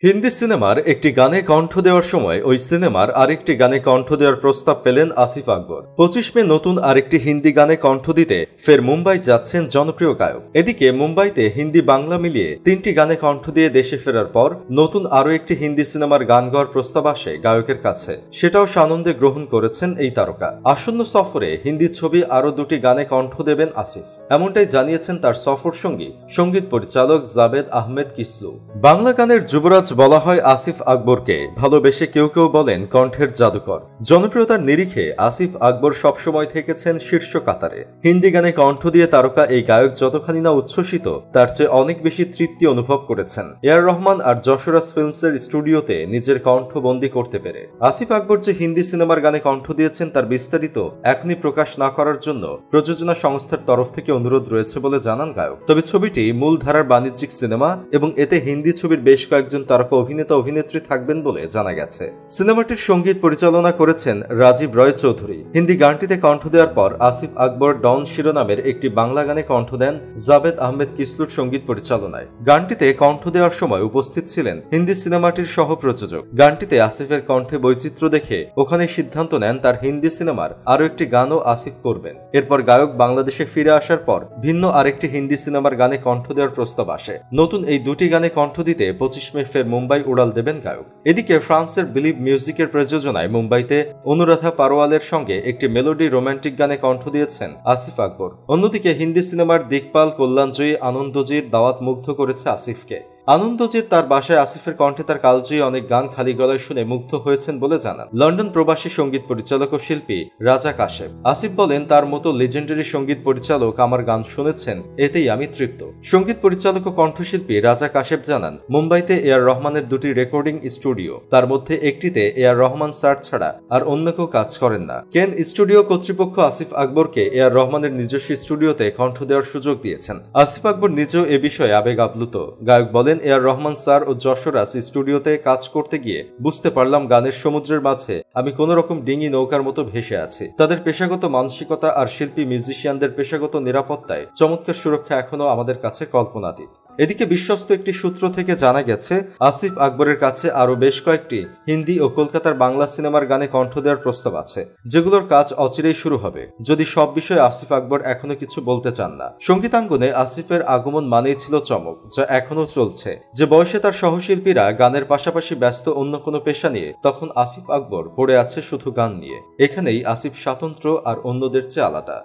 হিন্দি সিনেমার একটি গানে কণ্ঠ দেওয়ার সময় ওই সিনেমার আরেকটি গানে কণ্ঠ দেওয়ার প্রস্তাব পেলেন আসিফ আকবর। 25 মে নতুন আরেকটি হিন্দি গানে কণ্ঠ দিতে ফের মুম্বাই যাচ্ছেন জনপ্রিয় গায়ক। এদিকে মুম্বাইতে হিন্দি বাংলা মিলিয়ে 3টি গানে কণ্ঠ দিয়ে দেশে ফেরার পর নতুন আরও একটি হিন্দি সিনেমার গান গাওয়ার প্রস্তাব আসে গায়কের কাছে। সেটাও সানন্দে গ্রহণ করেছেন এই তারকা। আসন্ন সফরে হিন্দি ছবি আরও 2টি গানে কণ্ঠ দেবেন আসিফ, এমনটাই জানিয়েছেন তার সফর সঙ্গী সঙ্গীত পরিচালক জাবেদ আহমেদ কিসলু। বাংলা গানের যুবরাজ বলা হয় আসিফ আকবরকে, ভালোবেসে কেউ কেউ বলেন কণ্ঠের জাদুকর। জনপ্রিয়তার নিরিখে আসিফ আকবর সবসময় থেকেছেন শীর্ষ কাতারে। হিন্দি গানে কণ্ঠ দিয়ে তারকা এই গায়ক যতখানি না উচ্ছ্বসিত, তার চেয়ে অনেক বেশি তৃপ্তি অনুভব করেছেন এআর রহমান আর যশোরাজ ফিল্মসের স্টুডিওতে নিজের কণ্ঠ বন্দী করতে পেরে। আসিফ আকবর যে হিন্দি সিনেমার গানে কণ্ঠ দিয়েছেন তার বিস্তারিত এখনই প্রকাশ না করার জন্য প্রযোজনা সংস্থার তরফ থেকে অনুরোধ রয়েছে বলে জানান গায়ক। তবে ছবিটি মূলধারার বাণিজ্যিক সিনেমা এবং এতে হিন্দি ছবির বেশ কয়েকজন তারকা অভিনেতা অভিনেত্রী থাকবেন বলে জানা গেছে। সিনেমাটির সঙ্গীত পরিচালনা করেছেন রাজীব রয় চৌধুরী। হিন্দি গানটিতে কণ্ঠ দেওয়ার পর আসিফ আকবর ডন শিরোনামের একটি বাংলা গানে কণ্ঠ দেন জাবেদ আহমেদ কিসলুর সঙ্গীত পরিচালনায়। গানটিতে কণ্ঠ দেওয়ার সময় উপস্থিত ছিলেন হিন্দি সিনেমাটির সহ প্রযোজক। গানটিতে আসিফের কণ্ঠে বৈচিত্র্য দেখে ওখানে সিদ্ধান্ত নেন তার হিন্দি সিনেমার আরও একটি গানও আসিফ করবেন। এরপর গায়ক বাংলাদেশে ফিরে আসার পর ভিন্ন আরেকটি হিন্দি সিনেমার গানে কণ্ঠ দেওয়ার প্রস্তাব আসে। নতুন এই 2টি গানে কণ্ঠ দিতে 25 মে ফের মুম্বাই উড়াল দেবেন গায়ক। এদিকে ফ্রান্সের বিলিভ মিউজিকের প্রযোজনায় মুম্বাইতে অনুরাধা পারোয়ালের সঙ্গে একটি মেলোডি রোমান্টিক গানে কণ্ঠ দিয়েছেন আসিফ আকবর। অন্যদিকে হিন্দি সিনেমার দিকপাল কল্যাণজয়ী আনন্দজির দাওয়াত মুগ্ধ করেছে আসিফকে। আনন্দজিৎ তার বাসায় আসিফের কণ্ঠে তার কালজয়ী অনেক গান খালি গলায় শুনে মুগ্ধ হয়েছেন বলে জানান লন্ডন প্রবাসী সঙ্গীত পরিচালক ও শিল্পী রাজা কাশেপ। আসিফ বলেন, তার মতো লেজেন্ডারি সঙ্গীত পরিচালক আমার গান শুনেছেন, এতেই আমি তৃপ্ত। সঙ্গীত পরিচালক ও কণ্ঠশিল্পী রাজা কাশেপ জানান, মুম্বাইতে এআর রহমানের 2টি রেকর্ডিং স্টুডিও, তার মধ্যে একটিতে এআর রহমান স্যার ছাড়া আর অন্য কেউ কাজ করেন না। কেন স্টুডিও কর্তৃপক্ষ আসিফ আকবরকে এআর রহমানের নিজস্ব স্টুডিওতে কণ্ঠ দেওয়ার সুযোগ দিয়েছেন। আসিফ আকবর নিজেও এ বিষয়ে আবেগ আপ্লুত। গায়ক বলেন, এআর রহমান স্যার ও যশোরাজ স্টুডিওতে কাজ করতে গিয়ে বুঝতে পারলাম গানের সমুদ্রের মাঝে আমি কোন রকম ডিঙি নৌকার মতো ভেসে আছি। তাদের পেশাগত মানসিকতা আর শিল্পী মিউজিশিয়ানদের পেশাগত নিরাপত্তায় চমৎকার সুরক্ষা এখনো আমাদের কাছে কল্পনাতীত। এদিকে বিশ্বস্ত একটি সূত্র থেকে জানা গেছে আসিফ আকবরের কাছে আরও বেশ কয়েকটি হিন্দি ও কলকাতার বাংলা সিনেমার গানে কণ্ঠ দেওয়ার প্রস্তাব আছে, যেগুলোর কাজ অচিরেই শুরু হবে। যদি সব বিষয়ে আসিফ আকবর এখনো কিছু বলতে চান না। সঙ্গীতাঙ্গনে আসিফের আগমন মানেই ছিল চমক, যা এখনো চলছে। যে বয়সে তার সহশিল্পীরা গানের পাশাপাশি ব্যস্ত অন্য কোনো পেশা নিয়ে, তখন আসিফ আকবর পড়ে আছে শুধু গান নিয়ে। এখানেই আসিফ স্বাতন্ত্র্য আর অন্যদের চেয়ে আলাদা।